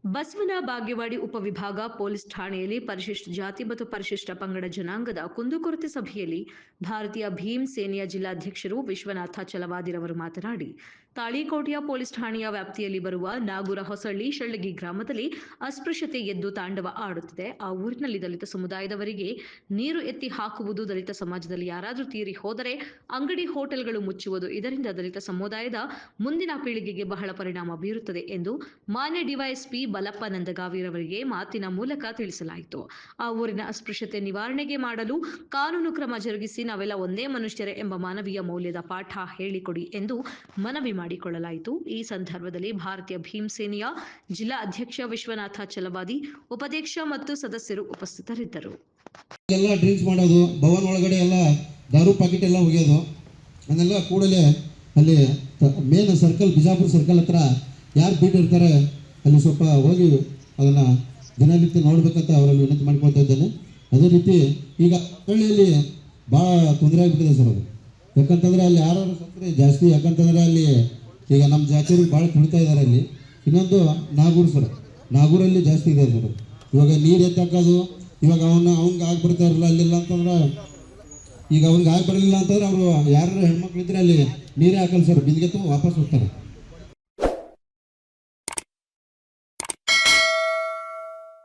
ಬಸವನ ಬಾಗೇವಾಡಿ ಉಪವಿಭಾಗ ಪೊಲೀಸ್ ಠಾಣೆಯಲ್ಲಿ ಪರಿಶಿಷ್ಟ ಜಾತಿ ಮತ್ತು ಪರಿಶಿಷ್ಟ ಪಂಗಡ ಜನಾಂಗದ ಕುಂದುಕೊರತೆ ಸಭೆಯಲ್ಲಿ ಭಾರತೀಯ ಭೀಮ್ ಸೇನೆಯ ಜಿಲ್ಲಾಧ್ಯಕ್ಷರು ವಿಶ್ವನಾಥ ಚಲವಾದಿರವರು ಮಾತನಾಡಿ, ತಾಳಿಕೋಟೆಯ ಪೊಲೀಸ್ ಠಾಣೆಯ ವ್ಯಾಪ್ತಿಯಲ್ಲಿ ಬರುವ ನಾಗೂರ ಹೊಸಳ್ಳಿ ಶಳ್ಳಗಿ ಗ್ರಾಮದಲ್ಲಿ ಅಸ್ಪೃಶ್ಯತೆ ಎದ್ದು ತಾಂಡವ ಆಡುತ್ತಿದೆ. ಆ ಊರಿನಲ್ಲಿ ದಲಿತ ಸಮುದಾಯದವರಿಗೆ ನೀರು ಎತ್ತಿ ಹಾಕುವುದು, ದಲಿತ ಸಮಾಜದಲ್ಲಿ ಯಾರಾದರೂ ತೀರಿ ಹೋದರೆ ಅಂಗಡಿ ಹೋಟೆಲ್ಗಳು ಮುಚ್ಚುವುದು, ಇದರಿಂದ ದಲಿತ ಸಮುದಾಯದ ಮುಂದಿನ ಪೀಳಿಗೆಗೆ ಬಹಳ ಪರಿಣಾಮ ಬೀರುತ್ತದೆ ಎಂದು ಮಾನ್ಯ ಡಿವೈಎಸ್ಪಿ ಬಲಪ್ಪ ನಂದಗಾವಿರವರಿಗೆ ಮಾತಿನ ಮೂಲಕ ತಿಳಿಸಲಾಯಿತು. ಆ ಊರಿನ ಅಸ್ಪೃಶ್ಯತೆ ನಿವಾರಣೆಗೆ ಮಾಡಲು ಕಾನೂನು ಕ್ರಮ ಜರುಗಿಸಿ ನಾವೆಲ್ಲ ಒಂದೇ ಮನುಷ್ಯರೇ ಎಂಬ ಮಾನವೀಯ ಮೌಲ್ಯದ ಪಾಠ ಹೇಳಿಕೊಡಿ ಎಂದು ಮನವಿ ಮಾಡಿಕೊಳ್ಳಲಾಯಿತು. ಈ ಸಂದರ್ಭದಲ್ಲಿ ಭಾರತೀಯ ಭೀಮ್ ಸೇನೆಯ ಜಿಲ್ಲಾ ಅಧ್ಯಕ್ಷ ವಿಶ್ವನಾಥ ಚಲವಾದಿ, ಉಪಾಧ್ಯಕ್ಷ ಮತ್ತು ಸದಸ್ಯರು ಉಪಸ್ಥಿತರಿದ್ದರು. ಎಲ್ಲ ಡ್ರಿಂಕ್ಸ್ ಮಾಡೋದು, ಭವನ ಒಳಗಡೆ ಎಲ್ಲ ದಾರು ಪ್ಯಾಕೆಟ್ ಎಲ್ಲ ಒಗೆಯೋದು, ಅದನ್ನೆಲ್ಲ ಕೂಡಲೇ ಅಲ್ಲಿ ಮೇನ್ ಸರ್ಕಲ್, ಬಿಜಾಪುರ ಸರ್ಕಲ್ ಹತ್ರ ಯಾರು ಬೀಟ್ ಇರ್ತಾರೆ ಅಲ್ಲಿ ಸ್ವಲ್ಪ ಹೋಗಿ ಅದನ್ನು ದಿನನಿತ್ಯ ನೋಡಬೇಕಂತ ಅವರಲ್ಲಿ ವಿನಂತಿ ಮಾಡ್ಕೊಳ್ತಾ ಇದ್ದೇನೆ. ಅದೇ ರೀತಿ ಈಗ ಹಳ್ಳಿಯಲ್ಲಿ ಭಾಳ ತೊಂದರೆ ಆಗಿಬಿಟ್ಟಿದೆ ಸರ್. ಅದು ಯಾಕಂತಂದರೆ ಅಲ್ಲಿ ಯಾರು ಸತ್ತರೆ ಜಾಸ್ತಿ, ಯಾಕಂತಂದರೆ ಅಲ್ಲಿ ಈಗ ನಮ್ಮ ಜಾತಿಯವ್ರಿಗೆ ಭಾಳ ತುಳಿತಾ ಇದ್ದಾರೆ. ಅಲ್ಲಿ ಇನ್ನೊಂದು ನಾಗೂರು ಸರ್, ನಾಗೂರಲ್ಲಿ ಜಾಸ್ತಿ ಇದೆ ಸರ್. ಇವಾಗ ನೀರು ಎತ್ತಾಕೋದು, ಇವಾಗ ಅವ್ನಿಗೆ ಆಗಿ ಬರ್ತಾ ಇರಲ್ಲ ಅಲ್ಲಿಲ್ಲ ಅಂತಂದ್ರೆ, ಈಗ ಅವ್ನಿಗೆ ಆಗಿ ಬರಲಿಲ್ಲ ಅಂತಂದ್ರೆ ಅವರು ಯಾರು ಹೆಣ್ಮಕ್ಳಿದ್ರೆ ಅಲ್ಲಿ ನೀರೇ ಹಾಕಲ್ಲ ಸರ್, ಬಿಂದಿಗೆ ವಾಪಸ್ ಹೋಗ್ತಾರೆ.